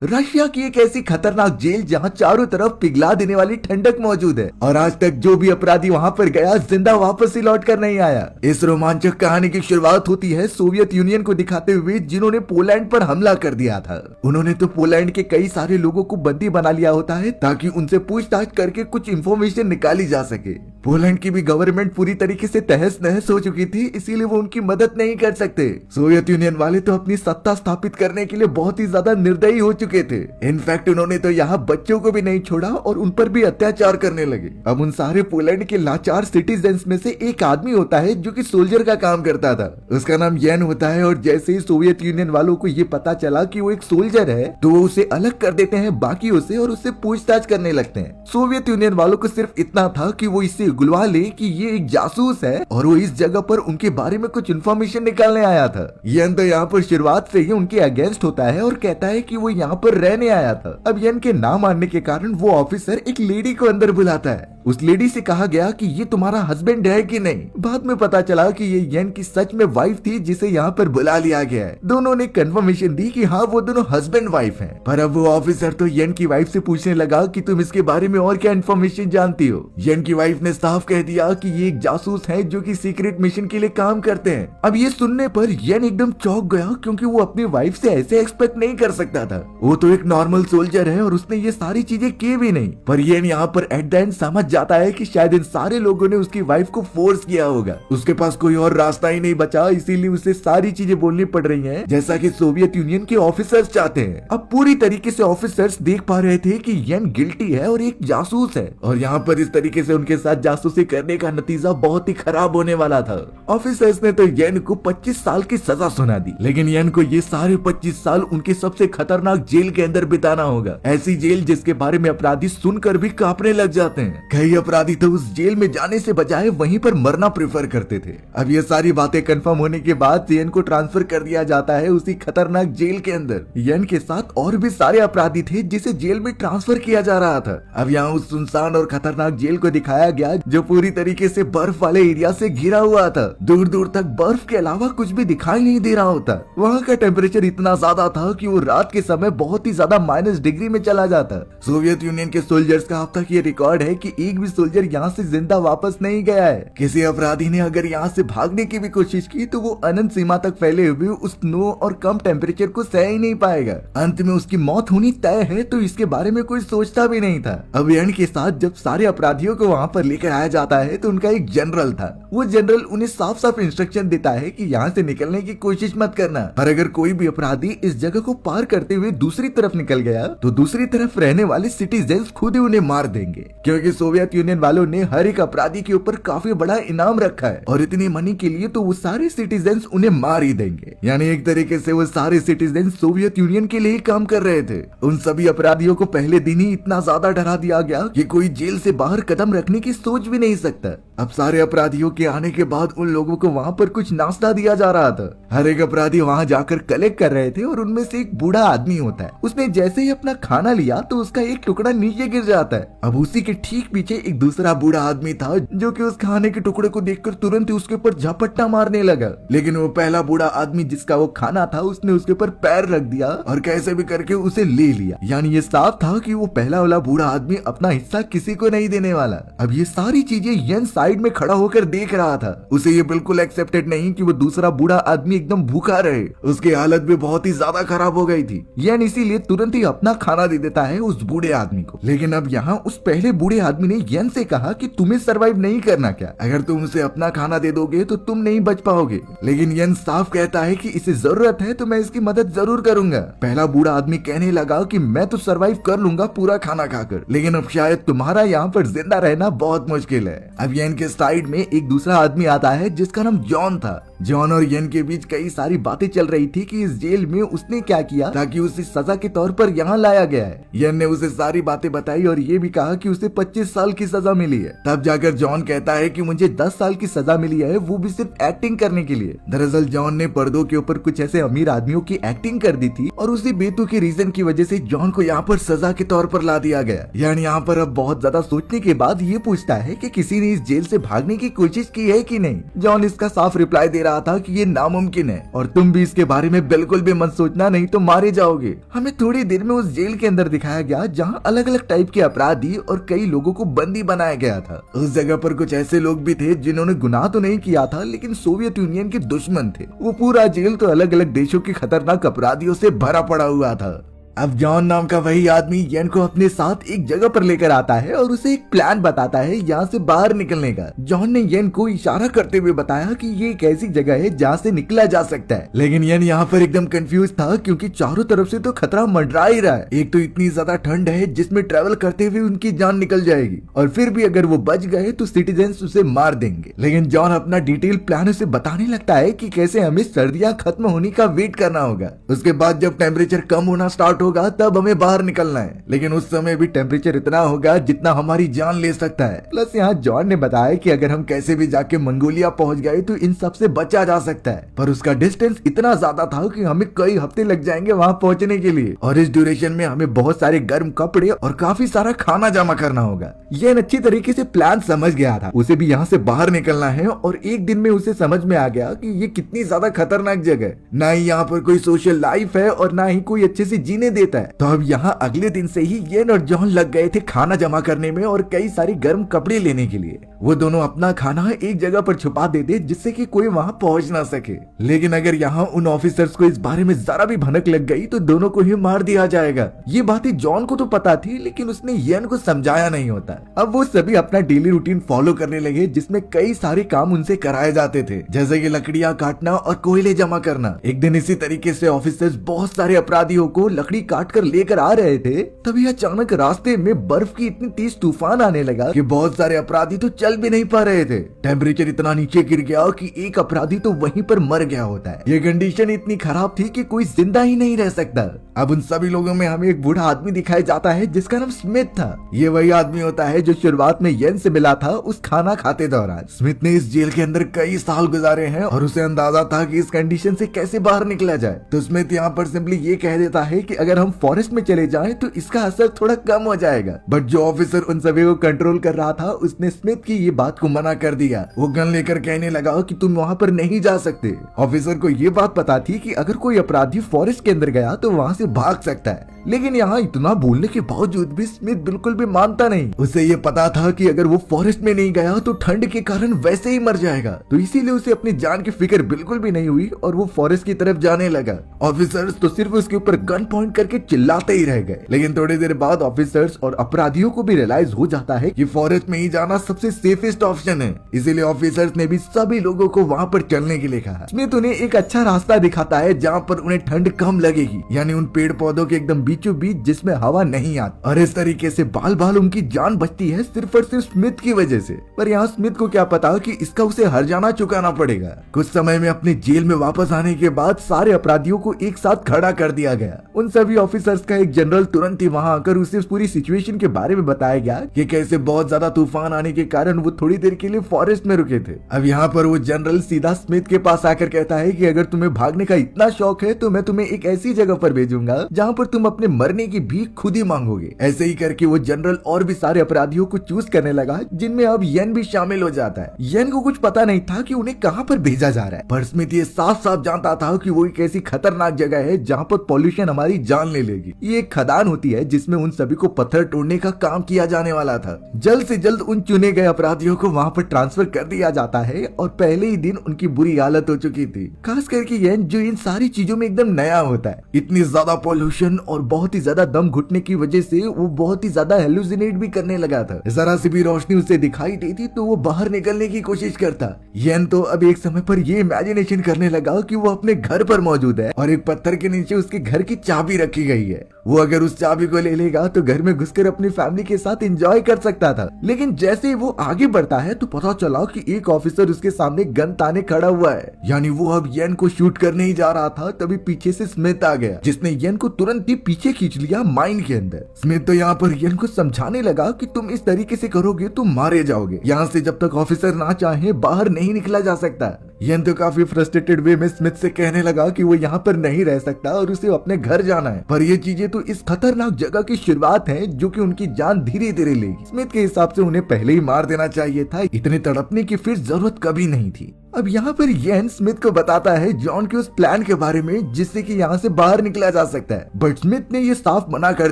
Russia की एक ऐसी खतरनाक जेल जहां चारों तरफ पिघला देने वाली ठंडक मौजूद है और आज तक जो भी अपराधी वहां पर गया जिंदा वापस ही लौट कर नहीं आया। इस रोमांचक कहानी की शुरुआत होती है सोवियत यूनियन को दिखाते हुए, जिन्होंने पोलैंड पर हमला कर दिया था। उन्होंने तो पोलैंड के कई सारे लोगों को बंदी बना लिया होता है ताकि उनसे पूछताछ करके कुछ इन्फॉर्मेशन निकाली जा सके। पोलैंड की भी गवर्नमेंट पूरी तरीके से तहस नहस हो चुकी थी, इसीलिए वो उनकी मदद नहीं कर सकते। सोवियत यूनियन वाले तो अपनी सत्ता स्थापित करने के लिए बहुत ही ज्यादा निर्दयी हो चुके थे। इनफैक्ट उन्होंने तो यहाँ बच्चों को भी नहीं छोड़ा और उन पर भी अत्याचार करने लगे। अब उन सारे पोलैंड के लाचार सिटीजन्स में से एक आदमी होता है जो कि सोल्जर का काम करता था। उसका नाम येन होता है और जैसे ही सोवियत यूनियन वालों को ये पता चला कि वो एक सोल्जर है तो वो उसे अलग कर देते हैं बाकियों से और उससे पूछताछ करने लगते हैं। सोवियत यूनियन वालों को सिर्फ इतना था कि वो इससे उगलवा ले कि ये एक जासूस है और वो इस जगह पर उनके बारे में कुछ इन्फॉर्मेशन निकालने आया था। येन तो यहाँ पर शुरुआत से ही उनके अगेंस्ट होता है और कहता है कि वो यहाँ पर रहने आया था। अब येन के ना मानने के कारण वो ऑफिसर एक लेडी को अंदर बुलाता है। उस लेडी से कहा गया कि ये तुम्हारा हस्बैंड है कि नहीं। बाद में पता चला कि ये येन की सच में वाइफ थी जिसे यहाँ पर बुला लिया गया है। दोनों ने कंफर्मेशन दी कि हाँ वो दोनों हस्बैंड वाइफ हैं। पर अब वो ऑफिसर तो येन की वाइफ से पूछने लगा कि तुम इसके बारे में और क्या इन्फॉर्मेशन जानती हो। येन की वाइफ ने साफ कह दिया कि ये एक जासूस है जो कि सीक्रेट मिशन के लिए काम करते हैं। अब ये सुनने पर येन एकदम चौंक गया क्योंकि वो अपनी वाइफ से ऐसे एक्सपेक्ट नहीं कर सकता था। वो तो एक नॉर्मल सोल्जर है और उसने ये सारी चीजें की भी नहीं। पर येन यहाँ पर एट द एंड समझ जाता है कि शायद इन सारे लोगों ने उसकी वाइफ को फोर्स किया होगा। उसके पास कोई और रास्ता ही नहीं बचा, इसीलिए उसे सारी चीजें बोलनी पड़ रही हैं जैसा कि सोवियत यूनियन के ऑफिसर्स चाहते हैं। अब पूरी तरीके से ऑफिसर्स देख पा रहे थे कि येन गिल्टी है और एक जासूस है और यहाँ पर इस तरीके से उनके साथ जासूसी करने का नतीजा बहुत ही खराब होने वाला था। ऑफिसर्स ने तो येन को 25 साल की सजा सुना दी, लेकिन येन को ये सारे 25 साल उनके सबसे खतरनाक जेल के अंदर बिताना होगा। ऐसी जेल जिसके बारे में अपराधी सुनकर भी कांपने लग जाते हैं। कई अपराधी तो उस जेल में जाने से बजाय वहीं पर मरना प्रेफर करते थे। अब ये सारी बातें कंफर्म होने के बाद येन को ट्रांसफर कर दिया जाता है उसी खतरनाक जेल के अंदर। येन के साथ और भी सारे अपराधी थे जिसे जेल में ट्रांसफर किया जा रहा था। अब यहाँ उस सुनसान और खतरनाक जेल को दिखाया गया जो पूरी तरीके से बर्फ वाले एरिया से घिरा हुआ था। दूर दूर तक बर्फ के अलावा कुछ भी दिखाई नहीं दे रहा होता। वहाँ का टेम्परेचर इतना ज्यादा था कि वो रात के समय बहुत ही ज्यादा -डिग्री में चला जाता। सोवियत यूनियन के सोल्जर्स का अब तक ये रिकॉर्ड है कि एक भी सोल्जर यहाँ से जिंदा वापस नहीं गया है। किसी अपराधी ने अगर यहाँ से भागने की भी कोशिश की तो वो अनंत सीमा तक फैले हुए उस स्नो और कम टेम्परेचर को सह ही नहीं पाएगा। अंत में उसकी मौत होनी तय है तो इसके बारे में कोई सोचता भी नहीं था। अब येन के साथ जब सारे अपराधियों को वहाँ पर लेकर आया जाता है तो उनका एक जनरल था। वो जनरल उन्हें साफ साफ इंस्ट्रक्शन देता है कि यहाँ से निकलने की कोशिश मत करना, पर अगर कोई भी अपराधी इस जगह को पार करते हुए दूसरी तरफ निकल गया तो दूसरी तरफ रहने वाले सिटीजन्स खुद ही उन्हें मार देंगे, क्योंकि सोवियत यूनियन वालों ने हर एक अपराधी के ऊपर काफी बड़ा इनाम रखा है और इतनी मनी के लिए तो वो सारे सिटीजन्स उन्हें मार ही देंगे। यानी एक तरीके से वो सारे सिटीजन्स सोवियत यूनियन के लिए काम कर रहे थे। उन सभी अपराधियों को पहले दिन ही इतना ज्यादा डरा दिया गया कि कोई जेल से बाहर कदम रखने की सोच भी नहीं सकता। अब सारे अपराधियों के आने के बाद उन लोगों को वहाँ पर कुछ नाश्ता दिया जा रहा था। हर एक अपराधी वहाँ जाकर कलेक्ट कर रहे थे और उनमें से एक बूढ़ा आदमी होता है। उसने जैसे ही अपना खाना लिया तो उसका एक टुकड़ा नीचे गिर जाता है। अब उसी के ठीक पीछे एक दूसरा बूढ़ा आदमी था जो कि उस खाने के टुकड़े को देखकर तुरंत ही उसके ऊपर झपट्टा मारने लगा, लेकिन वो पहला बूढ़ा आदमी जिसका वो खाना था उसने उसके ऊपर पैर रख दिया और कैसे भी करके उसे ले लिया। यानी ये साफ था कि वो पहला वाला बूढ़ा आदमी अपना हिस्सा किसी को नहीं देने वाला। अब ये सारी चीजें येन साइड में खड़ा होकर देख रहा था। उसे ये बिल्कुल एक्सेप्टेड नहीं कि वो दूसरा बूढ़ा आदमी एकदम भूखा रहे। उसकी हालत भी बहुत ही ज्यादा खराब हो गई थी। येन इसीलिए तुरंत ही अपना खाना दे देता है उस बूढ़े आदमी को। लेकिन अब यहाँ उस पहले बूढ़े आदमी ने येन से कहा कि तुम्हें सरवाइव नहीं करना क्या, अगर तुम उसे अपना खाना दे दोगे तो तुम नहीं बच पाओगे। लेकिन येन साफ कहता है कि इसे जरूरत है तो मैं इसकी मदद जरूर करूंगा। पहला बूढ़ा आदमी कहने लगा कि मैं तो सरवाइव कर लूंगा पूरा खाना खाकर, लेकिन अब शायद तुम्हारा यहाँ पर जिंदा रहना बहुत मुश्किल है। अब येन के साइड में एक दूसरा आदमी आता है जिसका नाम जॉन था। जॉन और येन के बीच कई सारी बातें चल रही थी कि इस जेल में उसने क्या किया ताकि उसे सजा के तौर पर यहाँ लाया गया है। येन ने उसे सारी बातें बताई और ये भी कहा कि उसे 25 साल की सजा मिली है। तब जाकर जॉन कहता है कि मुझे 10 साल की सजा मिली है, वो भी सिर्फ एक्टिंग करने के लिए। दरअसल जॉन ने पर्दों के ऊपर कुछ ऐसे अमीर आदमियों की एक्टिंग कर दी थी और उसी बेतुकी रीजन की वजह से जॉन को यहाँ पर सजा के तौर पर ला दिया गया। यानी यहाँ पर अब बहुत ज्यादा सोचने के बाद ये पूछता है कि किसी ने इस जेल से भागने की कोशिश की है कि नहीं। जॉन इसका साफ रिप्लाई दे रहा रहा था कि ये नामुमकिन है और तुम भी इसके बारे में बिल्कुल भी मत सोचना, नहीं तो मारे जाओगे। हमें थोड़ी देर में उस जेल के अंदर दिखाया गया जहाँ अलग अलग टाइप के अपराधी और कई लोगों को बंदी बनाया गया था। उस जगह पर कुछ ऐसे लोग भी थे जिन्होंने गुनाह तो नहीं किया था लेकिन सोवियत यूनियन के दुश्मन थे। वो पूरा जेल तो अलग अलग देशों के खतरनाक अपराधियों से भरा पड़ा हुआ था। अब जॉन नाम का वही आदमी येन को अपने साथ एक जगह पर लेकर आता है और उसे एक प्लान बताता है यहाँ से बाहर निकलने का। जॉन ने येन को इशारा करते हुए बताया कि ये एक ऐसी जगह है जहाँ से निकला जा सकता है, लेकिन येन यहाँ पर एकदम कंफ्यूज था क्योंकि चारों तरफ से तो खतरा मंडरा ही रहा है। एक तो इतनी ज्यादा ठंड है जिसमें ट्रेवल करते हुए उनकी जान निकल जाएगी और फिर भी अगर वो बच गए तो सिटीजन्स उसे मार देंगे। लेकिन जॉन अपना डिटेल प्लान उसे बताने लगता है कि कैसे हमें सर्दियाँ खत्म होने का वेट करना होगा, उसके बाद जब टेम्परेचर कम होना स्टार्ट होगा तब हमें बाहर निकलना है, लेकिन उस समय भी टेम्परेचर इतना होगा जितना हमारी जान ले सकता है। प्लस यहाँ जॉन ने बताया कि अगर हम कैसे भी जाके मंगोलिया पहुंच गए तो इन सब से बचा जा सकता है, पर उसका डिस्टेंस इतना ज्यादा था कि हमें कई हफ्ते लग जाएंगे वहाँ पहुँचने के लिए और इस ड्यूरेशन में हमें बहुत सारे गर्म कपड़े और काफी सारा खाना जमा करना होगा। ये अच्छी तरीके से प्लान समझ गया था, उसे भी यहाँ से बाहर निकलना है और एक दिन में उसे समझ में आ गया कि ये कितनी ज्यादा खतरनाक जगह है। ना ही यहाँ पर कोई सोशल लाइफ है और ना ही कोई अच्छे से जीने देता है। तो अब यहाँ अगले दिन से ही येन और जॉन लग गए थे खाना जमा करने में और कई सारी गर्म कपड़े लेने के लिए। वो दोनों अपना खाना एक जगह पर छुपा देते जिससे कि कोई वहाँ पहुँच ना सके, लेकिन अगर यहाँ उन ऑफिसर्स को इस बारे में जरा भी भनक लग गई तो दोनों को ही मार दिया जाएगा। ये बातें जॉन को तो पता थी लेकिन उसने येन को समझाया नहीं होता। अब वो सभी अपना डेली रूटीन फॉलो करने लगे जिसमें कई सारे काम उनसे कराए जाते थे, जैसे कि लकड़ियाँ काटना और कोयले जमा करना। एक दिन इसी तरीके से ऑफिसर्स बहुत सारे अपराधियों को लकड़ी काट कर लेकर आ रहे थे, तभी अचानक रास्ते में बर्फ की इतनी तेज तूफान आने लगा कि बहुत सारे अपराधी तो चल भी नहीं पा रहे थे। टेम्परेचर इतना नीचे गिर गया कि एक अपराधी तो वहीं पर मर गया होता है। ये कंडीशन इतनी खराब थी कि कोई जिंदा ही नहीं रह सकता। अब उन सभी लोगों में हमें एक बूढ़ा आदमी दिखाई जाता है जिसका नाम स्मिथ था। ये वही आदमी होता है जो शुरुआत में येन से मिला था उस खाना खाते दौरान। स्मिथ ने इस जेल के अंदर कई साल गुजारे हैं और उसे अंदाजा था कि इस कंडीशन से कैसे बाहर निकला जाए। तो स्मिथ यहाँ पर सिंपली ये कह देता है कि अगर हम फॉरेस्ट में चले जाएं तो इसका असर थोड़ा कम हो जाएगा। बट जो ऑफिसर उन सभी को कंट्रोल कर रहा था उसने स्मिथ की ये बात को मना कर दिया। वो गन लेकर कहने लगा कि तुम वहाँ पर नहीं जा सकते। ऑफिसर को ये बात पता थी कि अगर कोई अपराधी फॉरेस्ट के अंदर गया तो वहाँ से भाग सकता है, लेकिन यहाँ इतना बोलने के बावजूद भी स्मिथ बिल्कुल भी मानता नहीं। उसे ये पता था कि अगर वो फॉरेस्ट में नहीं गया तो ठंड के कारण वैसे ही मर जाएगा, तो इसीलिए उसे अपनी जान की फिक्र बिल्कुल भी नहीं हुई और वो फॉरेस्ट की तरफ जाने लगा। ऑफिसर्स तो सिर्फ उसके ऊपर गन पॉइंट करके चिल्लाते ही रह गए, लेकिन थोड़ी देर बाद ऑफिसर्स और अपराधियों को भी रियलाइज हो जाता है कि फॉरेस्ट में ही जाना सबसे सेफेस्ट ऑप्शन है। इसीलिए ऑफिसर्स ने भी सभी लोगों को वहाँ पर चलने के लिए कहा। स्मिथ उन्हें एक अच्छा रास्ता दिखाता है जहाँ पर उन्हें ठंड कम लगेगी, यानी उन पेड़ पौधों के एकदम बीचों बीच जिसमें हवा नहीं आती, और इस तरीके से बाल बाल उनकी जान बचती है सिर्फ और सिर्फ स्मिथ की वजह से। पर यहाँ स्मिथ को क्या पता कि इसका उसे हर्जाना चुकाना पड़ेगा। कुछ समय में अपने जेल में वापस आने के बाद सारे अपराधियों को एक साथ खड़ा कर दिया गया। उन सभी ऑफिसर्स का एक जनरल तुरंत ही वहाँ आकर उसे पूरी सिचुएशन के बारे में बताया गया कि कैसे बहुत ज्यादा तूफान आने के कारण वो थोड़ी देर के लिए फॉरेस्ट में रुके थे। अब यहाँ पर वो जनरल सीधा स्मिथ के पास आकर कहता है कि अगर तुम्हें भागने का इतना शौक है तो मैं तुम्हें एक ऐसी जगह पर भेजूंगा जहाँ पर तुम अपने मरने की भीख खुद ही मांगोगे। ऐसे ही करके वो जनरल और भी सारे अपराधियों को चूज करने लगा, जिनमें अब येन भी शामिल हो जाता है। येन को कुछ पता नहीं था कि उन्हें कहाँ पर भेजा जा रहा है, पर स्मिथ ये साफ साफ जानता था कि वो एक ऐसी खतरनाक जगह है जहाँ पर पॉल्यूशन हमारी जान ले लेगी। ये एक खदान होती है जिसमें उन सभी को पत्थर तोड़ने का काम किया जाने वाला था। जल्द से जल्द उन चुने गए अपराधियों को वहाँ पर ट्रांसफर कर दिया जाता है और पहले ही दिन उनकी बुरी हालत हो चुकी थी, खास करके येन जो इन सारी चीजों में एकदम नया होता है। इतनी ज्यादा पॉल्यूशन और बहुत ही ज्यादा दम घुटने की वजह से वो बहुत ही ज्यादा हेलुसिनेट भी करने लगा था। जरा सी भी रोशनी उसे दिखाई देती तो वो बाहर निकलने की कोशिश करता। येन तो अब एक समय पर ये इमेजिनेशन करने लगा कि वो अपने घर पर मौजूद है और एक पत्थर के नीचे उसके घर की चाबी रखी गई है। वो अगर उस चाबी को ले लेगा तो घर में घुसकर अपनी फैमिली के साथ एंजॉय कर सकता था। लेकिन जैसे ही वो आगे बढ़ता है तो पता चला कि एक ऑफिसर उसके सामने गन ताने खड़ा हुआ है, यानी वो अब येन को शूट करने ही जा रहा था। तभी पीछे से स्मिथ आ गया जिसने येन को तुरंत ही पीछे खींच लिया माइन के अंदर। स्मिथ तो यहाँ पर येन को समझाने लगा कि तुम इस तरीके से करोगे तो मारे जाओगे, यहाँ से जब तक ऑफिसर ना चाहे बाहर नहीं निकला जा सकता। येन तो काफी फ्रस्ट्रेटेड वे में स्मिथ से कहने लगा कि वो यहाँ पर नहीं रह सकता और उसे अपने घर जाना है। पर ये चीजें तो इस खतरनाक जगह की शुरुआत है जो कि उनकी जान धीरे धीरे लेगी। स्मिथ के हिसाब से उन्हें पहले ही मार देना चाहिए था, इतने तड़पने की फिर जरूरत कभी नहीं थी। अब यहाँ पर येन स्मिथ को बताता है जॉन के उस प्लान के बारे में जिससे कि यहाँ से बाहर निकला जा सकता है, बट स्मिथ ने ये साफ मना कर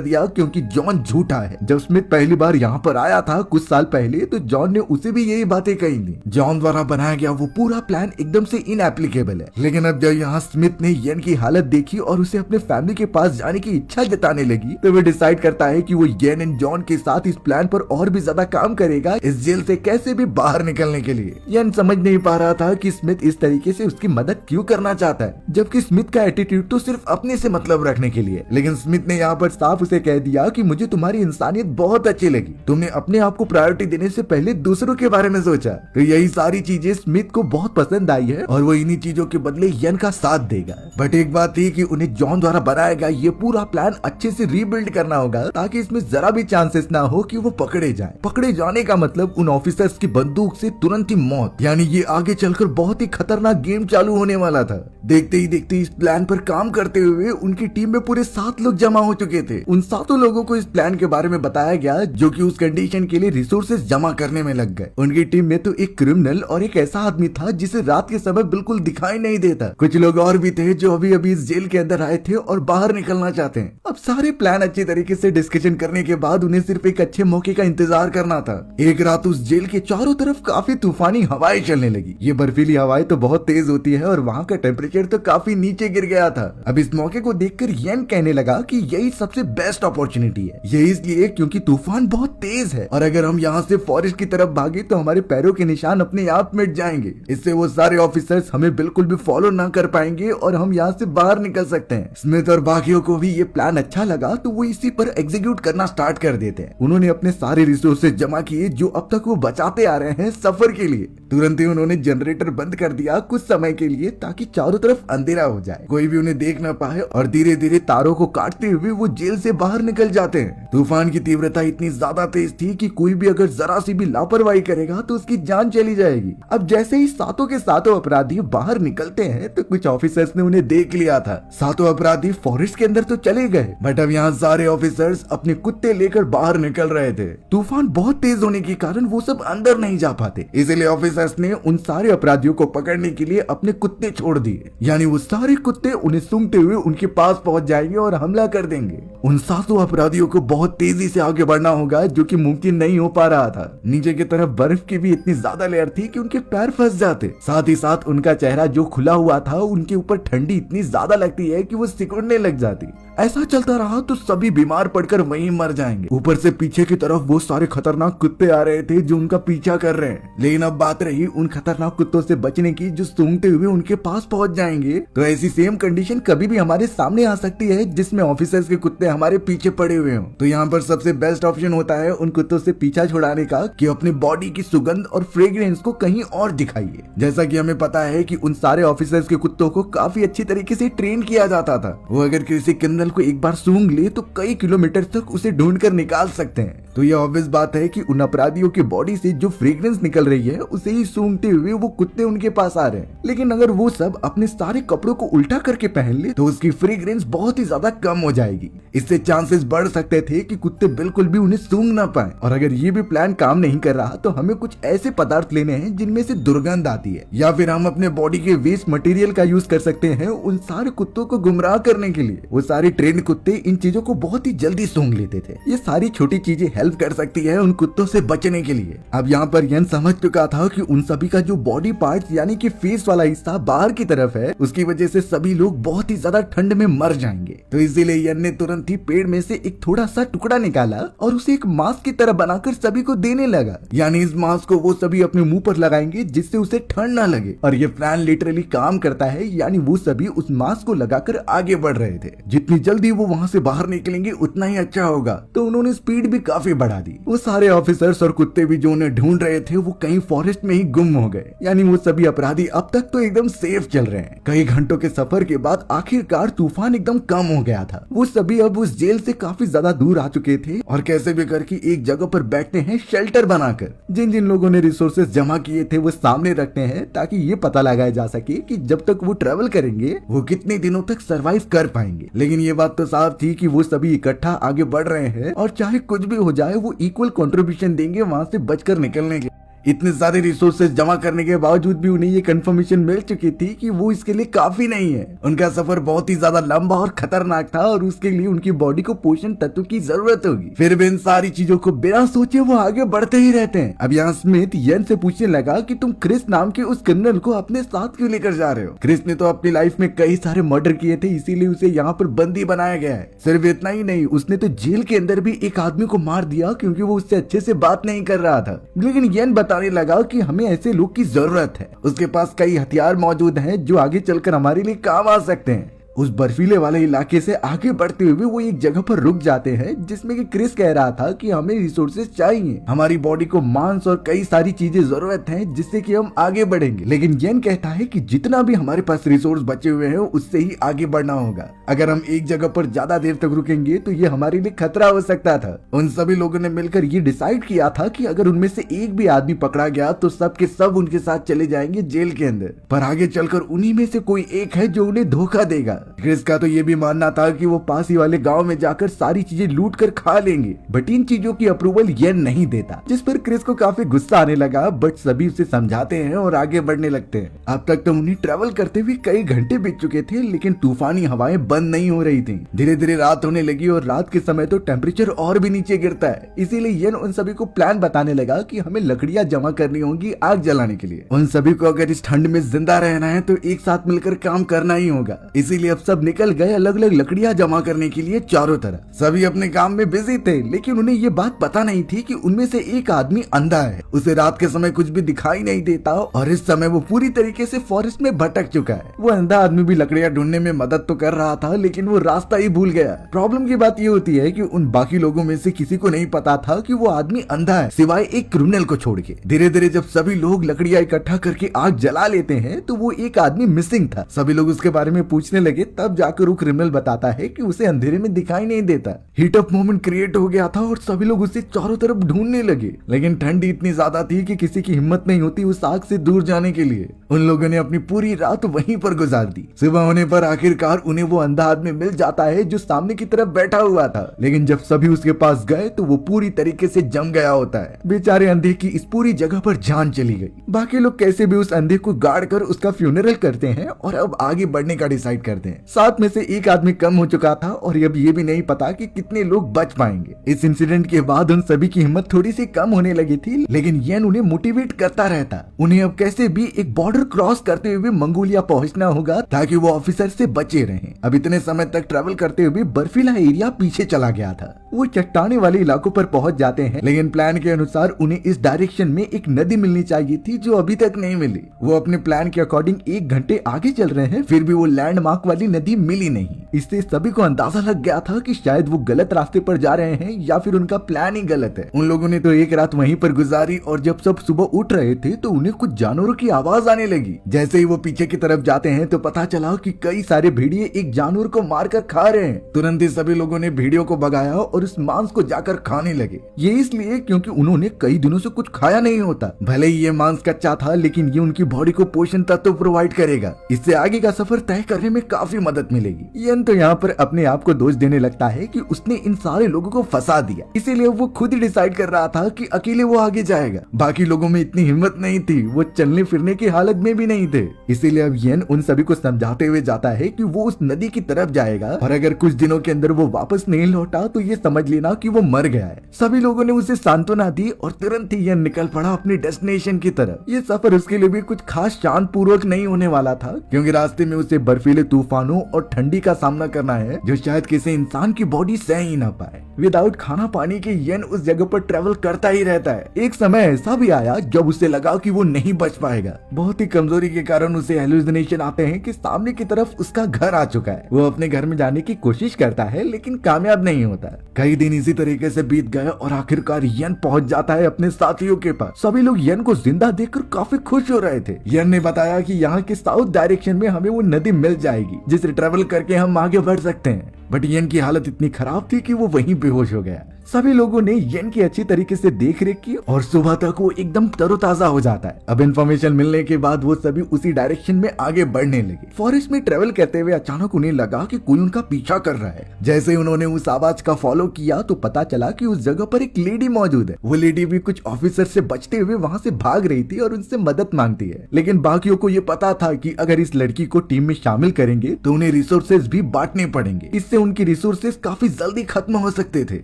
दिया क्योंकि जॉन झूठा है। जब स्मिथ पहली बार यहाँ पर आया था कुछ साल पहले तो जॉन ने उसे भी यही बातें कही थी। जॉन द्वारा बनाया गया वो पूरा प्लान एकदम से इनएप्लीकेबल है। लेकिन अब जब यहाँ स्मिथ ने येन की हालत देखी और उसे अपने फैमिली के पास जाने की इच्छा जताने लगी तो वो डिसाइड करता है कि वो येन एंड जॉन के साथ इस प्लान पर और भी ज्यादा काम करेगा इस जेल से कैसे भी बाहर निकलने के लिए। येन समझ नहीं पा रहा था कि स्मिथ इस तरीके से उसकी मदद क्यों करना चाहता है, जबकि स्मिथ का एटीट्यूड तो सिर्फ अपने से मतलब रखने के लिए। लेकिन स्मिथ ने यहाँ पर साफ उसे कह दिया कि मुझे तुम्हारी इंसानियत बहुत अच्छी लगी, तुमने अपने आप को प्रायोरिटी देने से पहले दूसरों के बारे में सोचा। तो यही सारी चीजें स्मिथ को बहुत पसंद आई है और वो इन्हीं चीजों के बदले येन का साथ देगा। बट एक बात थी कि उन्हें जॉन द्वारा बनाया गया ये पूरा प्लान अच्छे से रीबिल्ड करना होगा ताकि इसमें जरा भी चांसेस ना हो कि वो पकड़े जाएं। पकड़े जाने का मतलब उन ऑफिसर्स की बंदूक से तुरंत ही मौत, यानी ये आगे चलकर बहुत ही खतरनाक गेम चालू होने वाला था। देखते ही देखते इस प्लान पर काम करते हुए उनकी टीम में पूरे 7 लोग जमा हो चुके थे। उन 7 लोगों को इस प्लान के बारे में बताया गया जो कि उस कंडीशन के लिए रिसोर्सेज जमा करने में लग गए। उनकी टीम में तो एक क्रिमिनल और एक ऐसा आदमी था जिसे रात के समय बिल्कुल दिखाई नहीं देता। कुछ लोग और भी थे जो अभी अभी इस जेल के अंदर आए थे और बाहर निकलना चाहते हैं। अब सारे प्लान अच्छी तरीके से डिस्कशन करने के बाद उन्हें सिर्फ एक अच्छे मौके का इंतजार करना था। एक रात उस जेल के चारों तरफ काफी तूफानी हवाएं चलने लगी। ये बर्फीली हवाएं तो बहुत तेज होती है और वहाँ का टेम्परेचर तो काफी नीचे गिर गया था। अब इस मौके को देखकर येन कहने लगा कि यही सबसे बेस्ट अपॉर्चुनिटी है। ये इसलिए क्योंकि तूफान बहुत तेज है और अगर हम यहाँ से फॉरेस्ट की तरफ भागे तो हमारे पैरों के निशान अपने आप मिट जाएंगे। इससे वो सारे ऑफिसर्स हमें बिल्कुल भी फॉलो ना कर पाएंगे और हम यहाँ से बाहर निकल सकते हैं। स्मिथ और बाकियों को भी ये प्लान अच्छा लगा तो वो इसी पर एग्जीक्यूट करना स्टार्ट कर देते हैं। उन्होंने अपने सारे रिसोर्सेज जमा किए जो अब तक वो बचाते आ रहे हैं सफर के लिए। तुरंत ही उन्होंने जनरेटर बंद कर दिया कुछ समय के लिए ताकि चारों तरफ अंधेरा हो जाए, कोई भी उन्हें देख ना पाए और धीरे धीरे तारों को काटते हुए वो जेल से बाहर निकल जाते हैं। तूफान की तीव्रता इतनी ज्यादा तेज थी कि कोई भी अगर जरा सी भी लापरवाही करेगा तो उसकी जान चली जाएगी। अब जैसे ही 7 के 7 अपराधी बाहर निकलते हैं तो कुछ ऑफिसर्स ने उन्हें देख लिया था। 7 अपराधी फॉरेस्ट के अंदर तो चले गए बट अब यहाँ सारे ऑफिसर्स अपने कुत्ते लेकर बाहर निकल रहे थे। तूफान बहुत तेज होने के कारण वो सब अंदर नहीं जा पाते, इसलिए ऑफिसर्स ने उन सारे अपराधियों को पकड़ने के लिए अपने कुत्ते छोड़ दिए। यानी वो सारे कुत्ते उन्हें सूंघते हुए उनके पास पहुंच जाएंगे और हमला कर देंगे। उन 7 अपराधियों को बहुत तेजी से आगे बढ़ना होगा जो कि मुमकिन नहीं हो पा रहा था। नीचे की तरफ बर्फ की भी इतनी ज्यादा लेयर थी कि उनके पैर फंस जाते। साथ ही साथ उनका चेहरा जो खुला हुआ था उनके ऊपर ठंडी इतनी ज्यादा लगती है कि वो सिकुड़ने लग जाती। ऐसा चलता रहा तो सभी बीमार पड़कर वहीं मर जाएंगे। ऊपर से पीछे की तरफ वो सारे खतरनाक कुत्ते आ रहे थे जो उनका पीछा कर रहे हैं। लेकिन अब बात रही उन खतरनाक कुत्तों से बचने की जो सूंघते हुए उनके पास पहुंच जाएंगे। तो ऐसी सेम कंडीशन कभी भी हमारे सामने आ सकती है जिसमें ऑफिसर्स के कुत्ते हमारे पीछे पड़े हुए हों। तो यहाँ पर सबसे बेस्ट ऑप्शन होता है उन कुत्तों से पीछा छुड़ाने का कि अपनी बॉडी की सुगंध और फ्रेग्रेंस को कहीं और दिखाइए। जैसा कि हमें पता है कि उन सारे ऑफिसर्स के कुत्तों को काफी अच्छी तरीके से ट्रेन किया जाता था। वो अगर किसी क्रिमिनल को एक बार सूंघ ले तो कई किलोमीटर तक उसे ढूंढ कर निकाल सकते हैं। तो यह ऑब्वियस बात है कि उन अपराधियों की बॉडी से जो फ्रेग्रेंस निकल रही है उसे ही सूंघते हुए वो कुत्ते उनके पास आ रहे हैं। लेकिन अगर वो सब अपने सारे कपड़ों को उल्टा करके पहन ले तो उसकी फ्रेग्रेंस बहुत ही ज्यादा कम हो जाएगी। इससे चांसेस बढ़ सकते थे कि कुत्ते बिल्कुल भी उन्हें सूंघ ना पाए। और अगर ये भी प्लान काम नहीं कर रहा तो हमें कुछ ऐसे पदार्थ लेने हैं जिनमें से दुर्गंध आती है, या फिर हम अपने बॉडी के वेस्ट मटेरियल का यूज कर सकते हैं उन सारे कुत्तों को गुमराह करने के लिए। वो सारे ट्रेन कुत्ते इन चीजों को बहुत ही जल्दी सूंघ लेते थे। ये सारी छोटी चीजें हेल्प कर सकती है उन कुत्तों से बचने के लिए। अब यहाँ पर येन समझ चुका था कि उन सभी का जो बॉडी पार्ट्स यानी कि फेस वाला हिस्सा बाहर की तरफ है उसकी वजह से सभी लोग बहुत ही ज्यादा ठंड में मर जाएंगे। तो इसीलिए येन ने तुरंत ही पेड़ में से एक थोड़ा सा टुकड़ा निकाला और उसे एक मास्क की तरह बनाकर सभी को देने लगा। यानी इस मास्क को वो सभी अपने मुंह पर लगाएंगे जिससे उसे ठंड ना लगे। और ये प्लान लिटरली काम करता है, यानी वो सभी उस मास्क को लगाकर आगे बढ़ रहे थे। जितनी जल्दी वो वहाँ से बाहर निकलेंगे उतना ही अच्छा होगा। तो उन्होंने स्पीड भी काफी बढ़ा दी। वो सारे ऑफिसर्स और कुत्ते भी जो उन्हें ढूंढ रहे थे वो कहीं फॉरेस्ट में ही गुम हो गए। यानी वो सभी अपराधी अब तक तो एकदम सेफ चल रहे हैं। कई घंटों के सफर के बाद आखिरकार तूफान एकदम कम हो गया था। वो सभी अब उस जेल से काफी ज्यादा दूर आ चुके थे और कैसे भी करके एक जगह पर बैठते हैं शेल्टर बनाकर। जिन जिन लोगों ने रिसोर्सेज जमा किए थे वो सामने रखते हैं ताकि ये पता लगाया जा सके कि जब तक वो ट्रेवल करेंगे वो कितने दिनों तक सरवाइव कर पाएंगे। लेकिन ये बात तो साफ थी कि वो सभी इकट्ठा आगे बढ़ रहे हैं और चाहे कुछ भी हो जाए वो इक्वल कंट्रीब्यूशन देंगे वहां से बचकर निकलने के। इतने सारे रिसोर्सेज जमा करने के बावजूद भी उन्हें ये कंफर्मेशन मिल चुकी थी कि वो इसके लिए काफी नहीं है। उनका सफर बहुत ही ज्यादा लंबा और खतरनाक था और उसके लिए उनकी बॉडी को पोषण तत्व की जरूरत होगी। फिर भी इन सारी चीजों को बिना सोचे वो आगे बढ़ते ही रहते हैं। अब यहाँ स्मिथ येन से पूछने लगा कि तुम क्रिस नाम के उस क्रिमिनल को अपने साथ क्यों लेकर जा रहे हो? क्रिस ने तो अपनी लाइफ में कई सारे मर्डर किए थे, इसीलिए उसे यहाँ पर बंदी बनाया गया है। सिर्फ इतना ही नहीं, उसने तो जेल के अंदर भी एक आदमी को मार दिया क्योंकि वो उससे अच्छे से बात नहीं कर रहा था। लेकिन येन बताने लगा कि हमें ऐसे लोग की जरूरत है। उसके पास कई हथियार मौजूद हैं जो आगे चलकर हमारे लिए काम आ सकते हैं। उस बर्फीले वाले इलाके से आगे बढ़ते हुए वो एक जगह पर रुक जाते हैं जिसमें कि क्रिस कह रहा था कि हमें रिसोर्सेज चाहिए, हमारी बॉडी को मांस और कई सारी चीजें जरूरत है जिससे कि हम आगे बढ़ेंगे। लेकिन येन कहता है कि जितना भी हमारे पास रिसोर्स बचे हुए हैं उससे ही आगे बढ़ना होगा। अगर हम एक जगह पर ज्यादा देर तक रुकेंगे तो ये हमारे लिए खतरा हो सकता था। उन सभी लोगों ने मिलकर ये डिसाइड किया था कि अगर उनमें से एक भी आदमी पकड़ा गया तो सब के सब उनके साथ चले जाएंगे जेल के अंदर। पर आगे चलकर उन्हीं में से कोई एक है जो उन्हें धोखा देगा। क्रिस का तो ये भी मानना था कि वो पास ही वाले गांव में जाकर सारी चीजें लूट कर खा लेंगे, बट इन चीजों की अप्रूवल येन नहीं देता, जिस पर क्रिस को काफी गुस्सा आने लगा। बट सभी उसे समझाते हैं और आगे बढ़ने लगते हैं। अब तक तो उन्हें ट्रेवल करते हुए कई घंटे बीत चुके थे, लेकिन तूफानी हवाएं बंद नहीं हो रही थी। धीरे धीरे रात होने लगी और रात के समय तो टेम्परेचर और भी नीचे गिरता है। इसीलिए येन उन सभी को प्लान बताने लगा कि हमें लकड़ियां जमा करनी होंगी आग जलाने के लिए। उन सभी को अगर इस ठंड में जिंदा रहना है तो एक साथ मिलकर काम करना ही होगा। इसीलिए अब सब निकल गए अलग अलग लकड़ियां जमा करने के लिए चारों तरफ। सभी अपने काम में बिजी थे, लेकिन उन्हें ये बात पता नहीं थी कि उनमें से एक आदमी अंधा है। उसे रात के समय कुछ भी दिखाई नहीं देता और इस समय वो पूरी तरीके से फॉरेस्ट में भटक चुका है। वो अंधा आदमी भी लकड़ियां ढूंढने में मदद तो कर रहा था, लेकिन वो रास्ता ही भूल गया। प्रॉब्लम की बात ये होती है कि उन बाकी लोगों में से किसी को नहीं पता था कि वो आदमी अंधा है, सिवाय एक क्रिमिनल को छोड़ के। धीरे धीरे जब सभी लोग लकड़ियां इकट्ठा करके आग जला लेते हैं तो वो एक आदमी मिसिंग था। सभी लोग उसके बारे में पूछने लगे, तब जाकर वो क्रिमिनल बताता है कि उसे अंधेरे में दिखाई नहीं देता। हीट अप मोमेंट क्रिएट हो गया था और सभी लोग उसे चारों तरफ ढूंढने लगे, लेकिन ठंडी इतनी ज्यादा थी कि किसी की हिम्मत नहीं होती उस आग से दूर जाने के लिए। उन लोगों ने अपनी पूरी रात वहीं पर गुजार दी। सुबह होने पर आखिरकार उन्हें वो अंधा आदमी मिल जाता है जो सामने की तरफ बैठा हुआ था, लेकिन जब सभी उसके पास गए तो वो पूरी तरीके से जम गया होता है। बेचारे अंधे की इस पूरी जगह पर जान चली गई। बाकी लोग कैसे भी उस अंधे को गाड़ कर उसका फ्यूनरल करते हैं और अब आगे बढ़ने का डिसाइड करते हैं। साथ में से एक आदमी कम हो चुका था और अब ये भी नहीं पता कि कितने लोग बच पाएंगे। इस इंसिडेंट के बाद उन सभी की हिम्मत थोड़ी सी कम होने लगी थी, लेकिन येन उन्हें मोटिवेट करता रहता। उन्हें अब कैसे भी एक बॉर्डर क्रॉस करते हुए मंगोलिया पहुंचना होगा ताकि वो ऑफिसर से बचे रहें। अब इतने समय तक ट्रेवल करते हुए बर्फीला एरिया पीछे चला गया था। वो चट्टाने वाले इलाकों पर पहुंच जाते हैं, लेकिन प्लान के अनुसार उन्हें इस डायरेक्शन में एक नदी मिलनी चाहिए थी जो अभी तक नहीं मिली। वो अपने प्लान के अकॉर्डिंग 1 घंटे आगे चल रहे हैं, फिर भी वो लैंडमार्क वाली नदी मिली नहीं। इससे सभी को अंदाजा लग गया था कि शायद वो गलत रास्ते पर जा रहे हैं या फिर उनका प्लान ही गलत है। उन लोगों ने तो एक रात वहीं पर गुजारी और जब सब सुबह उठ रहे थे तो उन्हें कुछ जानवरों की आवाज आने लगी। जैसे ही वो पीछे की तरफ जाते हैं तो पता चला कि कई सारे भेड़िए एक जानवर को मारकर खा रहे हैं। तुरंत ही सभी लोगों ने भेड़ियों को भगाया और उस मांस को जाकर खाने लगे। ये इसलिए क्योंकि उन्होंने कई दिनों से कुछ खाया नहीं होता। भले ही ये मांस कच्चा था, लेकिन ये उनकी बॉडी को पोषण तत्व प्रोवाइड करेगा। इससे आगे का सफर तय करने में काफी मदद मिलेगी। येन तो यहाँ पर अपने आप को दोष देने लगता है कि उसने इन सारे लोगों को फंसा दिया, इसीलिए वो खुद ही डिसाइड कर रहा था कि अकेले वो आगे जाएगा। बाकी लोगों में इतनी हिम्मत नहीं थी, वो चलने फिरने की हालत में भी नहीं थे। इसीलिए अब येन उन सभी को समझाते हुए जाता है कि वो उस नदी की तरफ जाएगा और अगर कुछ दिनों के अंदर वो वापस नहीं लौटा तो ये समझ लेना कि वो मर गया है। सभी लोगों ने उसे सांत्वना दी और तुरंत ही येन निकल पड़ा अपनी डेस्टिनेशन की तरफ। ये सफर उसके लिए भी कुछ खास शांत पूर्वक नहीं होने वाला था, क्योंकि रास्ते में उसे बर्फीले तूफानों और ठंडी का सामना करना है जो शायद किसी इंसान की बॉडी सह ही ना पाए। विदाउट खाना पानी के येन उस जगह पर ट्रेवल करता ही रहता है। एक समय ऐसा भी आया जब उसे लगा कि वो नहीं बच पाएगा। बहुत ही कमजोरी के कारण उसे हेलुसिनेशन आते हैं कि सामने की तरफ उसका घर आ चुका है। वो अपने घर में जाने की कोशिश करता है, लेकिन कामयाब नहीं होता। कई दिन इसी तरीके से बीत गए और आखिरकार येन पहुंच जाता है अपने साथियों के पास। सभी लोग येन को जिंदा देखकर काफी खुश हो रहे थे। येन ने बताया कि यहाँ के साउथ डायरेक्शन में हमें वो नदी मिल जाएगी जिसे ट्रेवल करके हम आगे बढ़ सकते हैं। बट येन की हालत इतनी खराब थी कि वो वहीं बेहोश हो गया। सभी लोगों ने येन की अच्छी तरीके से देख रेख की और सुबह तक वो एकदम तरोताजा हो जाता है। अब इन्फॉर्मेशन मिलने के बाद वो सभी उसी डायरेक्शन में आगे बढ़ने लगे। फॉरेस्ट में ट्रेवल करते हुए अचानक उन्हें लगा कि कोई उनका पीछा कर रहा है। जैसे उन्होंने उस आवाज का फॉलो किया तो पता चला कि उस जगह पर एक लेडी मौजूद है। वो लेडी भी कुछ ऑफिसर से बचते हुए वहां से भाग रही थी और उनसे मदद मांगती है, लेकिन बाकियों को ये पता था कि अगर इस लड़की को टीम में शामिल करेंगे तो उन्हें रिसोर्सेज भी बांटने पड़ेंगे। इससे उनकी रिसोर्सेज काफी जल्दी खत्म हो सकते थे।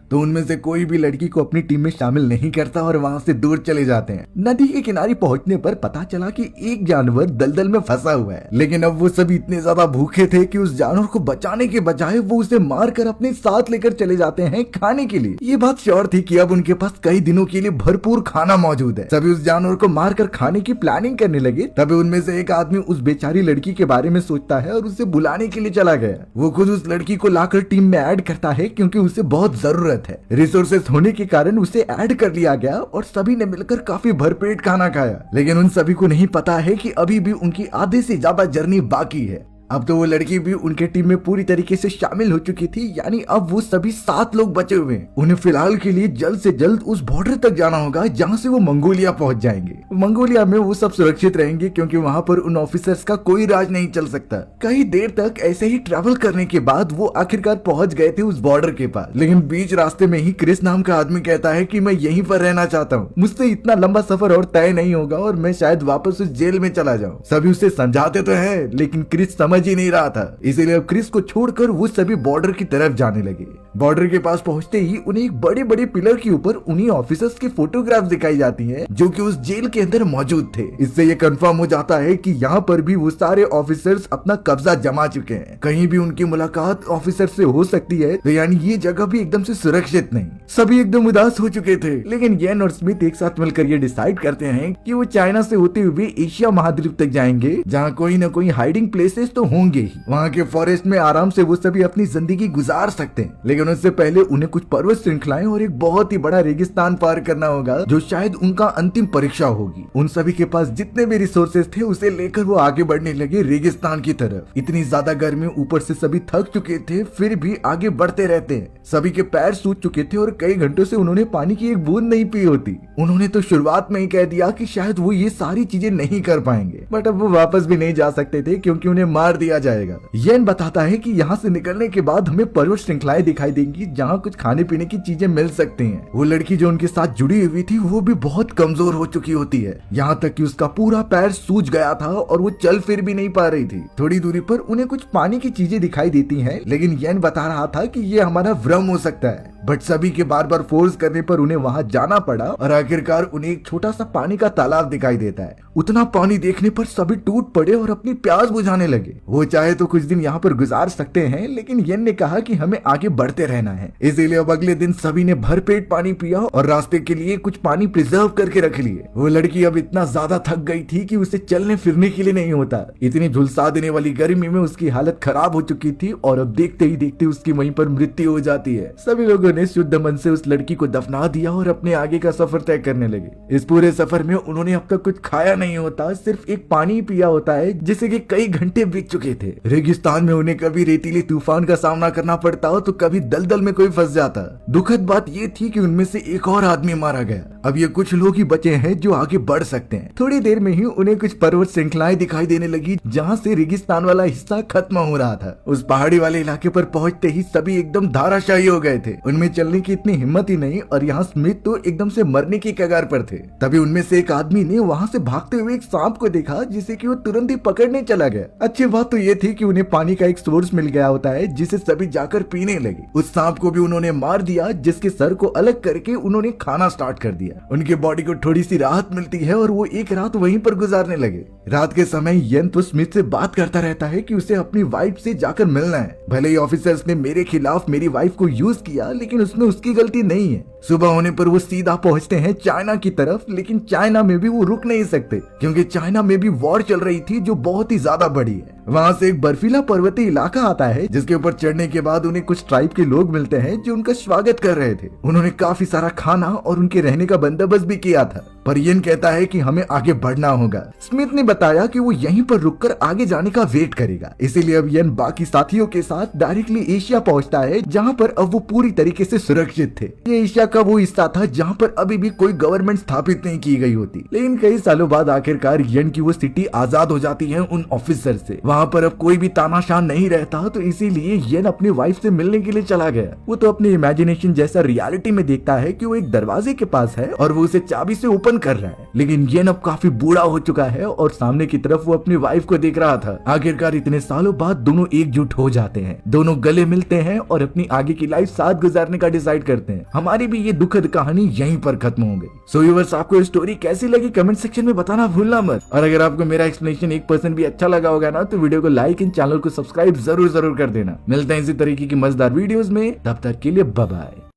तो उनमें से कोई भी लड़की को अपनी टीम में शामिल नहीं करता और वहां से दूर चले जाते हैं। नदी के किनारे पहुंचने पर पता चला कि एक जानवर दलदल में फंसा हुआ है, लेकिन अब वो सभी इतने ज्यादा भूखे थे कि उस जानवर को बचाने के बजाय वो उसे मारकर अपने साथ लेकर चले जाते हैं खाने के लिए। ये बात श्योर थी कि अब उनके पास कई दिनों के लिए भरपूर खाना मौजूद है। सभी उस जानवर को मारकर खाने की प्लानिंग करने लगे। तभी उनमें से एक आदमी उस बेचारी लड़की के बारे में सोचता है और उसे बुलाने के लिए चला गया। वो खुद उस लड़की को लाकर टीम में ऐड करता है क्योंकि उसे बहुत जरूरत है। रिसोर्सेस होने के कारण उसे ऐड कर लिया गया और सभी ने मिलकर काफी भरपेट खाना खाया। लेकिन उन सभी को नहीं पता है कि अभी भी उनकी आधे से ज्यादा जर्नी बाकी है। अब तो वो लड़की भी उनके टीम में पूरी तरीके से शामिल हो चुकी थी, यानी अब वो सभी 7 लोग बचे हुए हैं। उन्हें फिलहाल के लिए जल्द से जल्द उस बॉर्डर तक जाना होगा जहां से वो मंगोलिया पहुंच जाएंगे। मंगोलिया में वो सब सुरक्षित रहेंगे क्योंकि वहां पर उन ऑफिसर्स का कोई राज नहीं चल सकता। कई देर तक ऐसे ही ट्रैवल करने के बाद वो आखिरकार पहुंच गए थे उस बॉर्डर के पास, लेकिन बीच रास्ते में ही क्रिस नाम का आदमी कहता है कि मैं यहीं पर रहना चाहता हूँ, मुझसे इतना लंबा सफर और तय नहीं होगा और मैं शायद वापस उस जेल में चला जाऊँ। सभी उसे समझाते तो है लेकिन क्रिस समझ ही नहीं रहा था, इसीलिए अब क्रिस को छोड़कर वो सभी बॉर्डर की तरफ जाने लगे। बॉर्डर के पास पहुंचते ही उन्हें एक बड़े बड़े पिलर के ऊपर उन्हीं ऑफिसर्स की फोटोग्राफ दिखाई जाती हैं जो कि उस जेल के अंदर मौजूद थे। इससे ये कंफर्म हो जाता है कि यहाँ पर भी वो सारे ऑफिसर्स अपना कब्जा जमा चुके हैं। कहीं भी उनकी मुलाकात ऑफिसर से हो सकती है, तो यानी ये जगह भी एकदम से सुरक्षित नहीं। सभी एकदम उदास हो चुके थे, लेकिन येन और स्मिथ एक साथ मिलकर ये डिसाइड करते हैं कि वो चाइना से होते हुए एशिया महाद्वीप तक जाएंगे, जहाँ कोई न कोई हाइडिंग प्लेसेस तो होंगे ही। वहाँ के फॉरेस्ट में आराम से वो सभी अपनी जिंदगी गुजार सकते हैं, लेकिन उससे पहले उन्हें कुछ पर्वत श्रृंखलाएं और एक बहुत ही बड़ा रेगिस्तान पार करना होगा, जो शायद उनका अंतिम परीक्षा होगी। उन सभी के पास जितने भी रिसोर्सेज थे उसे लेकर वो आगे बढ़ने लगे रेगिस्तान की तरफ। इतनी ज्यादा गर्मी, ऊपर से सभी थक चुके थे, फिर भी आगे बढ़ते रहते हैं। सभी के पैर सूज चुके थे और कई घंटों से उन्होंने पानी की एक बूंद नहीं पी होती। उन्होंने तो शुरुआत में ही कह दिया कि शायद वो ये सारी चीजें नहीं कर पाएंगे, बट अब वो वापस भी नहीं जा सकते थे क्योंकि उन्हें मार दिया जाएगा। येन बताता है कि यहाँ से निकलने के बाद हमें पर्वत श्रृंखलाएं दिखाई देंगी जहाँ कुछ खाने पीने की चीजें मिल सकती हैं। वो लड़की जो उनके साथ जुड़ी हुई थी वो भी बहुत कमजोर हो चुकी होती है, यहाँ तक कि उसका पूरा पैर सूज गया था और वो चल फिर भी नहीं पा रही थी। थोड़ी दूरी पर उन्हें कुछ पानी की चीजें दिखाई देती हैं, लेकिन येन बता रहा था कि ये हमारा भ्रम हो सकता है, बट सभी के बार बार फोर्स करने पर उन्हें वहां जाना पड़ा और आखिरकार उन्हें एक छोटा सा पानी का तालाब दिखाई देता है। उतना पानी देखने पर सभी टूट पड़े और अपनी प्यास बुझाने लगे। वो चाहे तो कुछ दिन यहाँ पर गुजार सकते हैं, लेकिन येन ने कहा कि हमें आगे बढ़ते रहना है। इसीलिए अब अगले दिन सभी ने भरपेट पानी पिया और रास्ते के लिए कुछ पानी प्रिजर्व करके रख लिए। वो लड़की अब इतना ज्यादा थक गई थी कि उसे चलने फिरने के लिए नहीं होता। इतनी झुलसा देने वाली गर्मी में उसकी हालत खराब हो चुकी थी और अब देखते ही देखते उसकी वहीं पर मृत्यु हो जाती है। सभी लोगों ने शुद्ध मन से उस लड़की को दफना दिया और अपने आगे का सफर तय करने लगे। इस पूरे सफर में उन्होंने अब तक कुछ खाया नहीं होता, सिर्फ एक पानी पिया होता है जिसे कि कई घंटे बीत चुके थे। रेगिस्तान में उन्हें कभी रेतीले तूफान का सामना करना पड़ता हो तो कभी दलदल में कोई फंस जाता। दुखद बात ये थी कि उनमें से एक और आदमी मारा गया। अब ये कुछ लोग ही बचे हैं जो आगे बढ़ सकते हैं। थोड़ी देर में ही उन्हें कुछ पर्वत श्रृंखलाएं दिखाई देने लगी जहाँ से रेगिस्तान वाला हिस्सा खत्म हो रहा था। उस पहाड़ी वाले इलाके पर पहुंचते ही सभी एकदम धाराशायी हो गए थे। उनमें चलने की इतनी हिम्मत ही नहीं और यहाँ स्मिथ तो एकदम से मरने की कगार पर थे। तभी उनमें से एक आदमी ने वहाँ से भागते हुए एक सांप को देखा जिसे कि वो तुरंत ही पकड़ने चला गया। अच्छी बात तो ये थी कि उन्हें पानी का एक सोर्स मिल गया होता है जिसे सभी जाकर पीने लगे। उस सांप को भी उन्होंने मार दिया, जिसके सर को अलग करके उन्होंने खाना स्टार्ट कर दिया। उनके बॉडी को थोड़ी सी राहत मिलती है और वो एक रात वहीं पर गुजारने लगे। रात के समय येन तो स्मिथ से बात करता रहता है कि उसे अपनी वाइफ से जाकर मिलना है। भले ही ऑफिसर्स ने मेरे खिलाफ मेरी वाइफ को यूज किया, लेकिन उसमें उसकी गलती नहीं है। सुबह होने पर वो सीधा पहुंचते हैं चाइना की तरफ, लेकिन चाइना में भी वो रुक नहीं सकते क्योंकि चाइना में भी वॉर चल रही थी जो बहुत ही ज्यादा बड़ी है। वहाँ से एक बर्फीला पर्वतीय इलाका आता है जिसके ऊपर चढ़ने के बाद उन्हें कुछ ट्राइब के लोग मिलते हैं जो उनका स्वागत कर रहे थे। उन्होंने काफी सारा खाना और उनके रहने का बंदोबस्त भी किया था, पर येन कहता है कि हमें आगे बढ़ना होगा। स्मिथ ने बताया कि वो यहीं पर रुककर आगे जाने का वेट करेगा, इसीलिए अब येन बाकी साथियों के साथ डायरेक्टली एशिया पहुंचता है जहां पर अब वो पूरी तरीके से सुरक्षित थे। ये एशिया का वो हिस्सा था जहां पर अभी भी कोई गवर्नमेंट स्थापित नहीं की गई होती, लेकिन कई सालों बाद आखिरकार येन की वो सिटी आजाद हो जाती है उन ऑफिसर से। वहाँ पर अब कोई भी तानाशाह नहीं रहता, तो इसीलिए येन अपनी वाइफ से मिलने के लिए चला गया। वो तो अपनी इमेजिनेशन जैसा रियलिटी में देखता है कि वो एक दरवाजे के पास है और वो उसे चाबी से ओपन कर रहा है, लेकिन येन अब काफी बूढ़ा हो चुका है और सामने की तरफ वो अपनी वाइफ को देख रहा था। आखिरकार इतने सालों बाद दोनों एकजुट हो जाते हैं, दोनों गले मिलते हैं और अपनी आगे की लाइफ साथ गुजारने का डिसाइड करते हैं। हमारी भी ये दुखद कहानी यहीं पर खत्म हो गई। सो व्यूअर्स, आपको स्टोरी कैसी लगी कमेंट सेक्शन में बताना भूलना मत, और अगर आपको मेरा एक्सप्लेनेशन 1% भी अच्छा लगा होगा ना तो वीडियो को लाइक एंड चैनल को सब्सक्राइब जरूर कर देना। मिलते हैं इसी तरीके की मजेदार वीडियोस में, तब तक के लिए बाय बाय।